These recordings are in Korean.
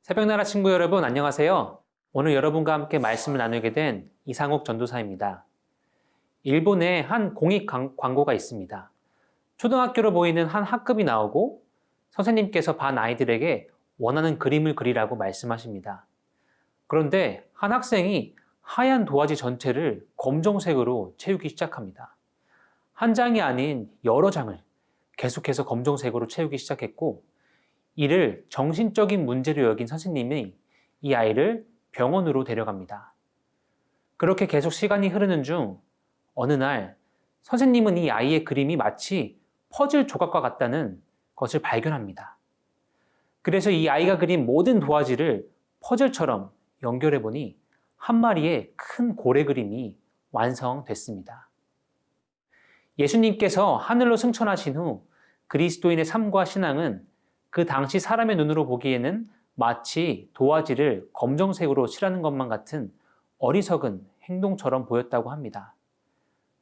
새벽나라 친구 여러분 안녕하세요. 오늘 여러분과 함께 말씀을 나누게 된 이상욱 전도사입니다. 일본에 한 공익 광고가 있습니다. 초등학교로 보이는 한 학급이 나오고 선생님께서 반 아이들에게 원하는 그림을 그리라고 말씀하십니다. 그런데 한 학생이 하얀 도화지 전체를 검정색으로 채우기 시작합니다. 한 장이 아닌 여러 장을 계속해서 검정색으로 채우기 시작했고 이를 정신적인 문제로 여긴 선생님이 이 아이를 병원으로 데려갑니다. 그렇게 계속 시간이 흐르는 중 어느 날 선생님은 이 아이의 그림이 마치 퍼즐 조각과 같다는 것을 발견합니다. 그래서 이 아이가 그린 모든 도화지를 퍼즐처럼 연결해 보니 한 마리의 큰 고래 그림이 완성됐습니다. 예수님께서 하늘로 승천하신 후 그리스도인의 삶과 신앙은 그 당시 사람의 눈으로 보기에는 마치 도화지를 검정색으로 칠하는 것만 같은 어리석은 행동처럼 보였다고 합니다.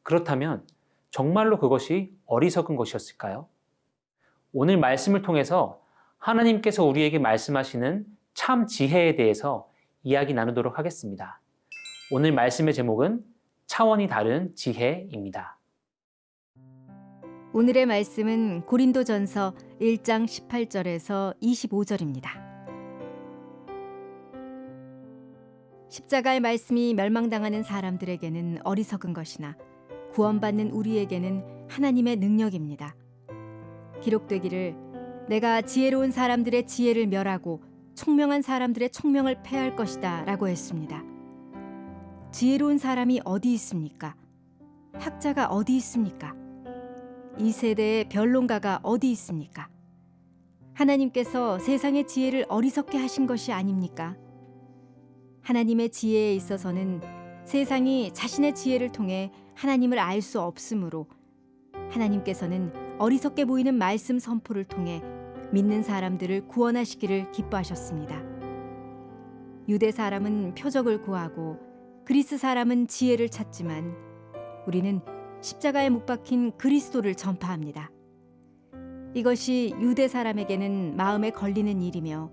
그렇다면 정말로 그것이 어리석은 것이었을까요? 오늘 말씀을 통해서 하나님께서 우리에게 말씀하시는 참 지혜에 대해서 이야기 나누도록 하겠습니다. 오늘 말씀의 제목은 차원이 다른 지혜입니다. 오늘의 말씀은 고린도전서 1장 18절에서 25절입니다. 십자가의 말씀이 멸망당하는 사람들에게는 어리석은 것이나 구원받는 우리에게는 하나님의 능력입니다. 기록되기를 내가 지혜로운 사람들의 지혜를 멸하고 총명한 사람들의 총명을 패할 것이다 라고 했습니다. 지혜로운 사람이 어디 있습니까? 학자가 어디 있습니까? 이 세대의 변론가가 어디 있습니까? 하나님께서 세상의 지혜를 어리석게 하신 것이 아닙니까? 하나님의 지혜에 있어서는 세상이 자신의 지혜를 통해 하나님을 알 수 없으므로 하나님께서는 어리석게 보이는 말씀 선포를 통해 믿는 사람들을 구원하시기를 기뻐하셨습니다. 유대 사람은 표적을 구하고 그리스 사람은 지혜를 찾지만 우리는 십자가에 못 박힌 그리스도를 전파합니다. 이것이 유대 사람에게는 마음에 걸리는 일이며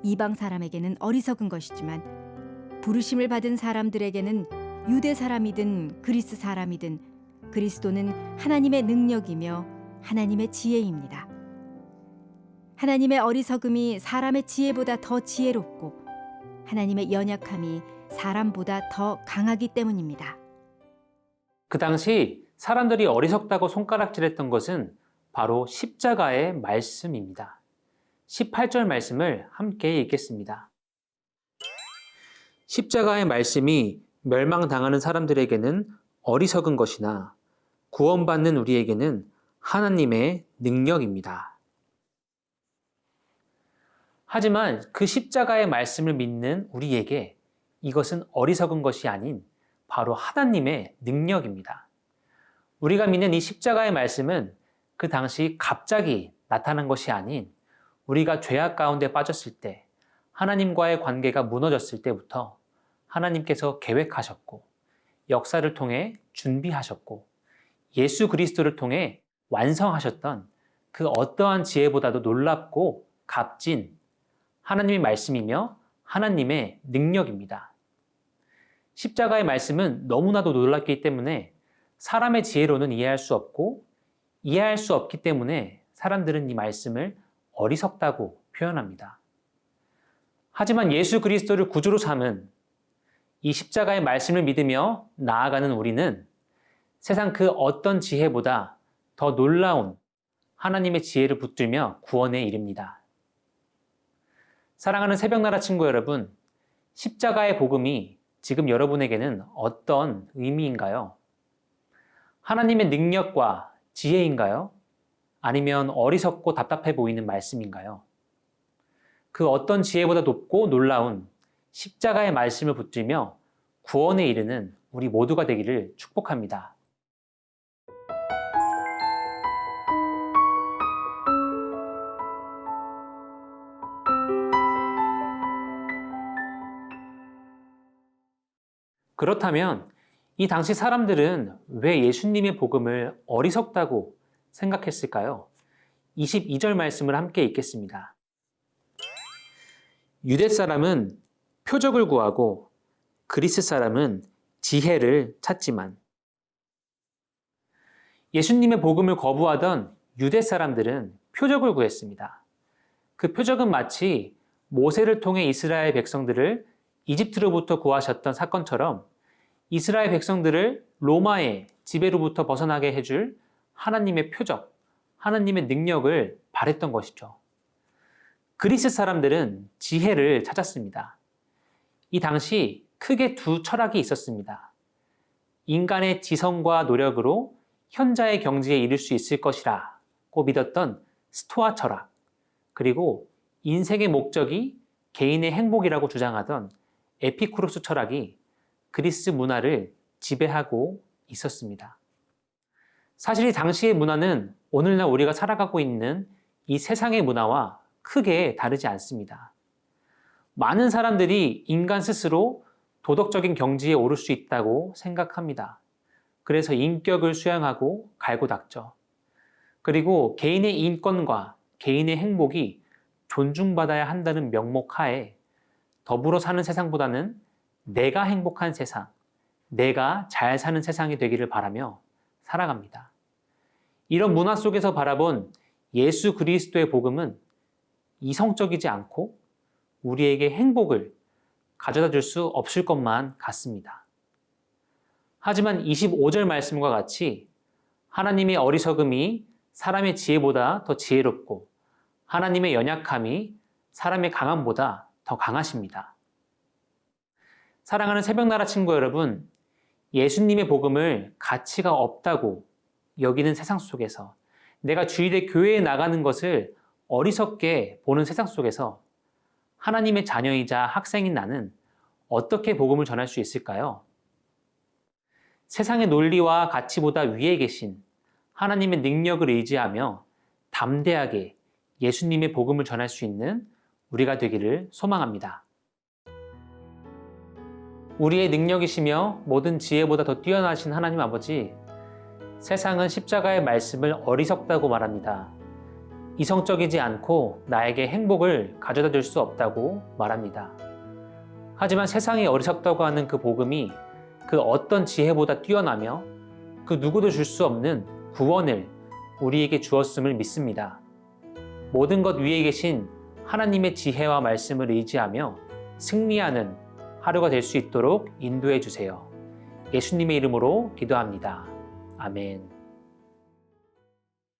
이방 사람에게는 어리석은 것이지만 부르심을 받은 사람들에게는 유대 사람이든 그리스 사람이든 그리스도는 하나님의 능력이며 하나님의 지혜입니다. 하나님의 어리석음이 사람의 지혜보다 더 지혜롭고 하나님의 연약함이 사람보다 더 강하기 때문입니다. 그 당시 사람들이 어리석다고 손가락질했던 것은 바로 십자가의 말씀입니다. 18절 말씀을 함께 읽겠습니다. 십자가의 말씀이 멸망당하는 사람들에게는 어리석은 것이나 구원받는 우리에게는 하나님의 능력입니다. 하지만 그 십자가의 말씀을 믿는 우리에게 이것은 어리석은 것이 아닌 바로 하나님의 능력입니다. 우리가 믿는 이 십자가의 말씀은 그 당시 갑자기 나타난 것이 아닌 우리가 죄악 가운데 빠졌을 때 하나님과의 관계가 무너졌을 때부터 하나님께서 계획하셨고 역사를 통해 준비하셨고 예수 그리스도를 통해 완성하셨던 그 어떠한 지혜보다도 놀랍고 값진 하나님의 말씀이며 하나님의 능력입니다. 십자가의 말씀은 너무나도 놀랍기 때문에 사람의 지혜로는 이해할 수 없고 이해할 수 없기 때문에 사람들은 이 말씀을 어리석다고 표현합니다. 하지만 예수 그리스도를 구주로 삼은 이 십자가의 말씀을 믿으며 나아가는 우리는 세상 그 어떤 지혜보다 더 놀라운 하나님의 지혜를 붙들며 구원에 이릅니다. 사랑하는 새벽나라 친구 여러분, 십자가의 복음이 지금 여러분에게는 어떤 의미인가요? 하나님의 능력과 지혜인가요? 아니면 어리석고 답답해 보이는 말씀인가요? 그 어떤 지혜보다 높고 놀라운 십자가의 말씀을 붙들며 구원에 이르는 우리 모두가 되기를 축복합니다. 그렇다면 이 당시 사람들은 왜 예수님의 복음을 어리석다고 생각했을까요? 22절 말씀을 함께 읽겠습니다. 유대 사람은 표적을 구하고 그리스 사람은 지혜를 찾지만 예수님의 복음을 거부하던 유대 사람들은 표적을 구했습니다. 그 표적은 마치 모세를 통해 이스라엘 백성들을 이집트로부터 구하셨던 사건처럼 이스라엘 백성들을 로마의 지배로부터 벗어나게 해줄 하나님의 표적, 하나님의 능력을 바랬던 것이죠. 그리스 사람들은 지혜를 찾았습니다. 이 당시 크게 두 철학이 있었습니다. 인간의 지성과 노력으로 현자의 경지에 이를 수 있을 것이라고 믿었던 스토아 철학, 그리고 인생의 목적이 개인의 행복이라고 주장하던 에피쿠로스 철학이 그리스 문화를 지배하고 있었습니다. 사실 이 당시의 문화는 오늘날 우리가 살아가고 있는 이 세상의 문화와 크게 다르지 않습니다. 많은 사람들이 인간 스스로 도덕적인 경지에 오를 수 있다고 생각합니다. 그래서 인격을 수양하고 갈고 닦죠. 그리고 개인의 인권과 개인의 행복이 존중받아야 한다는 명목 하에 더불어 사는 세상보다는 내가 행복한 세상, 내가 잘 사는 세상이 되기를 바라며 살아갑니다. 이런 문화 속에서 바라본 예수 그리스도의 복음은 이성적이지 않고 우리에게 행복을 가져다 줄 수 없을 것만 같습니다. 하지만 25절 말씀과 같이 하나님의 어리석음이 사람의 지혜보다 더 지혜롭고 하나님의 연약함이 사람의 강함보다 더 강하십니다. 사랑하는 새벽나라 친구 여러분, 예수님의 복음을 가치가 없다고 여기는 세상 속에서 내가 주일에 교회에 나가는 것을 어리석게 보는 세상 속에서 하나님의 자녀이자 학생인 나는 어떻게 복음을 전할 수 있을까요? 세상의 논리와 가치보다 위에 계신 하나님의 능력을 의지하며 담대하게 예수님의 복음을 전할 수 있는 우리가 되기를 소망합니다. 우리의 능력이시며 모든 지혜보다 더 뛰어나신 하나님 아버지, 세상은 십자가의 말씀을 어리석다고 말합니다. 이성적이지 않고 나에게 행복을 가져다 줄 수 없다고 말합니다. 하지만 세상이 어리석다고 하는 그 복음이 그 어떤 지혜보다 뛰어나며 그 누구도 줄 수 없는 구원을 우리에게 주었음을 믿습니다. 모든 것 위에 계신 하나님의 지혜와 말씀을 의지하며 승리하는 하루가 될 수 있도록 인도해 주세요. 예수님의 이름으로 기도합니다. 아멘.